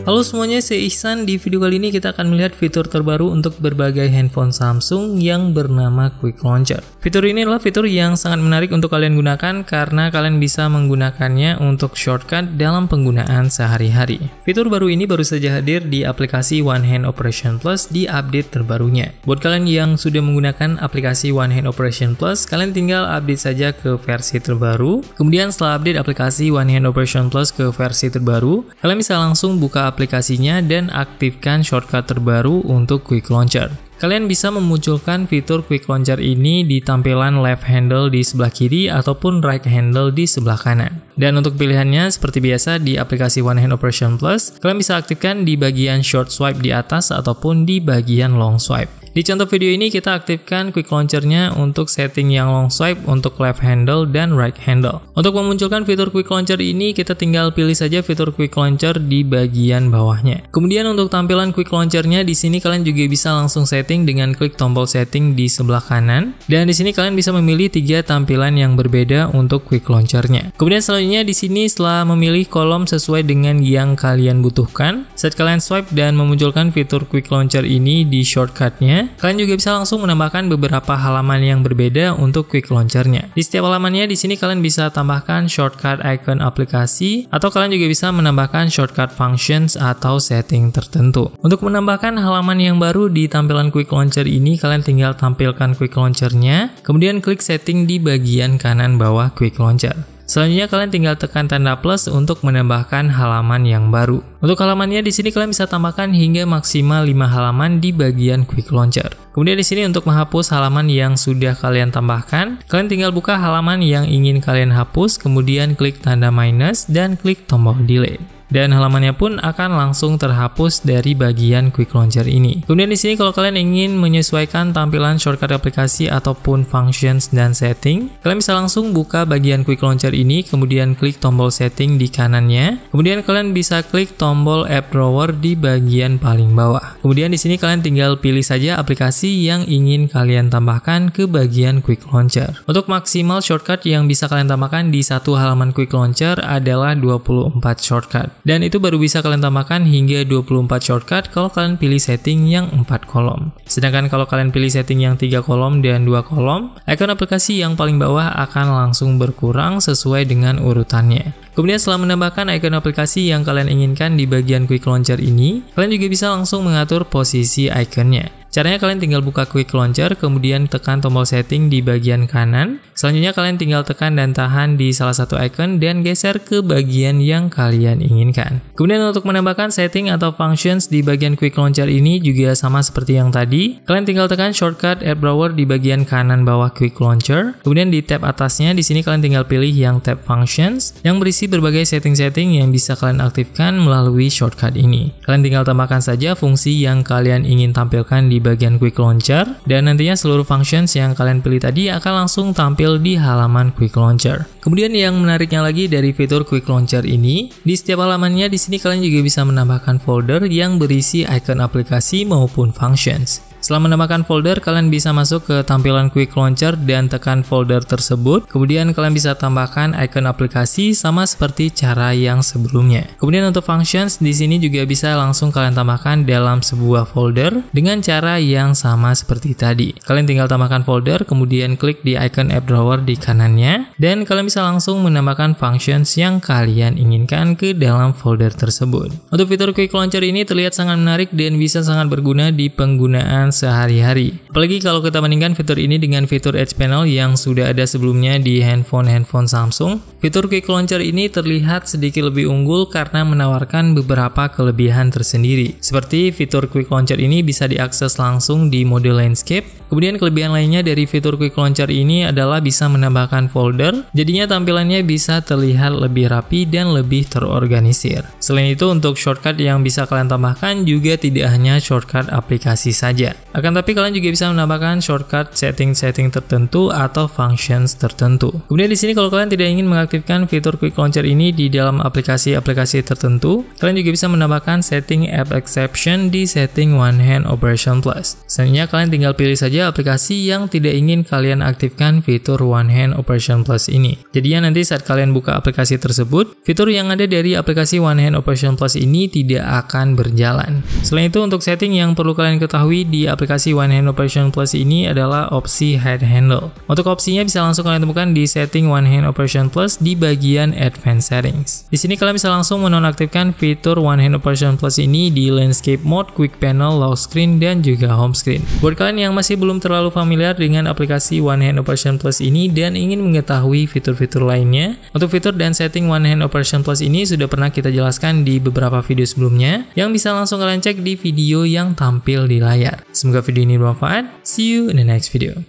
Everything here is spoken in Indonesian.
Halo semuanya, saya Ihsan. Di video kali ini kita akan melihat fitur terbaru untuk berbagai handphone Samsung yang bernama Quick Launcher. Fitur ini adalah fitur yang sangat menarik untuk kalian gunakan karena kalian bisa menggunakannya untuk shortcut dalam penggunaan sehari-hari. Fitur baru ini baru saja hadir di aplikasi One Hand Operation Plus di update terbarunya. Buat kalian yang sudah menggunakan aplikasi One Hand Operation Plus, kalian tinggal update saja ke versi terbaru. Kemudian setelah update aplikasi One Hand Operation Plus ke versi terbaru, kalian bisa langsung buka aplikasinya dan aktifkan shortcut terbaru untuk Quick Launcher. Kalian bisa memunculkan fitur Quick Launcher ini di tampilan left handle di sebelah kiri ataupun right handle di sebelah kanan. Dan untuk pilihannya seperti biasa di aplikasi One Hand Operation Plus, kalian bisa aktifkan di bagian short swipe di atas ataupun di bagian long swipe. Di contoh video ini kita aktifkan Quick Launcher-nya untuk setting yang long swipe untuk left handle dan right handle. Untuk memunculkan fitur Quick Launcher ini, kita tinggal pilih saja fitur Quick Launcher di bagian bawahnya. Kemudian untuk tampilan Quick Launcher-nya di sini kalian juga bisa langsung setting dengan klik tombol setting di sebelah kanan. Dan di sini kalian bisa memilih 3 tampilan yang berbeda untuk Quick Launcher-nya. Kemudian selanjutnya di sini setelah memilih kolom sesuai dengan yang kalian butuhkan, saat kalian swipe dan memunculkan fitur Quick Launcher ini di shortcut-nya, kalian juga bisa langsung menambahkan beberapa halaman yang berbeda untuk Quick Launcher-nya. Di setiap halamannya di sini kalian bisa tambahkan shortcut icon aplikasi atau kalian juga bisa menambahkan shortcut functions atau setting tertentu. Untuk menambahkan halaman yang baru di tampilan Quick Launcher ini, kalian tinggal tampilkan Quick Launcher-nya, kemudian klik setting di bagian kanan bawah Quick Launcher. Selanjutnya kalian tinggal tekan tanda plus untuk menambahkan halaman yang baru. Untuk halamannya di sini kalian bisa tambahkan hingga maksimal 5 halaman di bagian Quick Launcher. Kemudian di sini untuk menghapus halaman yang sudah kalian tambahkan, kalian tinggal buka halaman yang ingin kalian hapus, kemudian klik tanda minus dan klik tombol delete. Dan halamannya pun akan langsung terhapus dari bagian Quick Launcher ini. Kemudian di sini kalau kalian ingin menyesuaikan tampilan shortcut aplikasi ataupun functions dan setting, kalian bisa langsung buka bagian Quick Launcher ini, kemudian klik tombol setting di kanannya. Kemudian kalian bisa klik tombol app drawer di bagian paling bawah. Kemudian di sini kalian tinggal pilih saja aplikasi yang ingin kalian tambahkan ke bagian Quick Launcher. Untuk maksimal shortcut yang bisa kalian tambahkan di satu halaman Quick Launcher adalah 24 shortcut. Dan itu baru bisa kalian tambahkan hingga 24 shortcut kalau kalian pilih setting yang 4 kolom. Sedangkan kalau kalian pilih setting yang 3 kolom dan 2 kolom, icon aplikasi yang paling bawah akan langsung berkurang sesuai dengan urutannya. Kemudian setelah menambahkan icon aplikasi yang kalian inginkan di bagian Quick Launcher ini, kalian juga bisa langsung mengatur posisi iconnya. Caranya kalian tinggal buka Quick Launcher, kemudian tekan tombol setting di bagian kanan. Selanjutnya kalian tinggal tekan dan tahan di salah satu icon dan geser ke bagian yang kalian inginkan. Kemudian untuk menambahkan setting atau functions di bagian Quick Launcher ini juga sama seperti yang tadi. Kalian tinggal tekan shortcut app drawer di bagian kanan bawah Quick Launcher. Kemudian di tab atasnya di sini kalian tinggal pilih yang tab functions yang berisi berbagai setting-setting yang bisa kalian aktifkan melalui shortcut ini. Kalian tinggal tambahkan saja fungsi yang kalian ingin tampilkan di bagian Quick Launcher, dan nantinya seluruh functions yang kalian pilih tadi akan langsung tampil di halaman Quick Launcher. Kemudian yang menariknya lagi dari fitur Quick Launcher ini, di setiap halamannya di sini kalian juga bisa menambahkan folder yang berisi icon aplikasi maupun functions. Setelah menambahkan folder, kalian bisa masuk ke tampilan Quick Launcher dan tekan folder tersebut. Kemudian kalian bisa tambahkan icon aplikasi sama seperti cara yang sebelumnya. Kemudian untuk functions di sini juga bisa langsung kalian tambahkan dalam sebuah folder dengan cara yang sama seperti tadi. Kalian tinggal tambahkan folder, kemudian klik di icon app drawer di kanannya, dan kalian bisa langsung menambahkan functions yang kalian inginkan ke dalam folder tersebut. Untuk fitur Quick Launcher ini terlihat sangat menarik dan bisa sangat berguna di penggunaan sehari-hari. Apalagi kalau kita bandingkan fitur ini dengan fitur Edge Panel yang sudah ada sebelumnya di handphone Samsung, fitur Quick Launcher ini terlihat sedikit lebih unggul karena menawarkan beberapa kelebihan tersendiri. Seperti fitur Quick Launcher ini bisa diakses langsung di mode landscape. Kemudian kelebihan lainnya dari fitur Quick Launcher ini adalah bisa menambahkan folder, jadinya tampilannya bisa terlihat lebih rapi dan lebih terorganisir. Selain itu untuk shortcut yang bisa kalian tambahkan juga tidak hanya shortcut aplikasi saja. Akan tapi kalian juga bisa menambahkan shortcut setting-setting tertentu atau functions tertentu. Kemudian di sini kalau kalian tidak ingin mengaktifkan fitur Quick Launcher ini di dalam aplikasi-aplikasi tertentu, kalian juga bisa menambahkan setting app exception di setting One Hand Operation Plus. Selanjutnya kalian tinggal pilih saja aplikasi yang tidak ingin kalian aktifkan fitur One Hand Operation Plus ini. Jadinya nanti saat kalian buka aplikasi tersebut, fitur yang ada dari aplikasi One Hand Operation Plus ini tidak akan berjalan. Selain itu, untuk setting yang perlu kalian ketahui di aplikasi One Hand Operation Plus ini adalah opsi Head Handle. Untuk opsinya bisa langsung kalian temukan di setting One Hand Operation Plus di bagian Advanced Settings. Di sini kalian bisa langsung menonaktifkan fitur One Hand Operation Plus ini di Landscape Mode, Quick Panel, Lock Screen, dan juga Home Screen. Buat kalian yang masih belum terlalu familiar dengan aplikasi One Hand Operation Plus ini dan ingin mengetahui fitur-fitur lainnya, untuk fitur dan setting One Hand Operation Plus ini sudah pernah kita jelaskan di beberapa video sebelumnya, yang bisa langsung kalian cek di video yang tampil di layar. Semoga video ini bermanfaat. See you in the next video.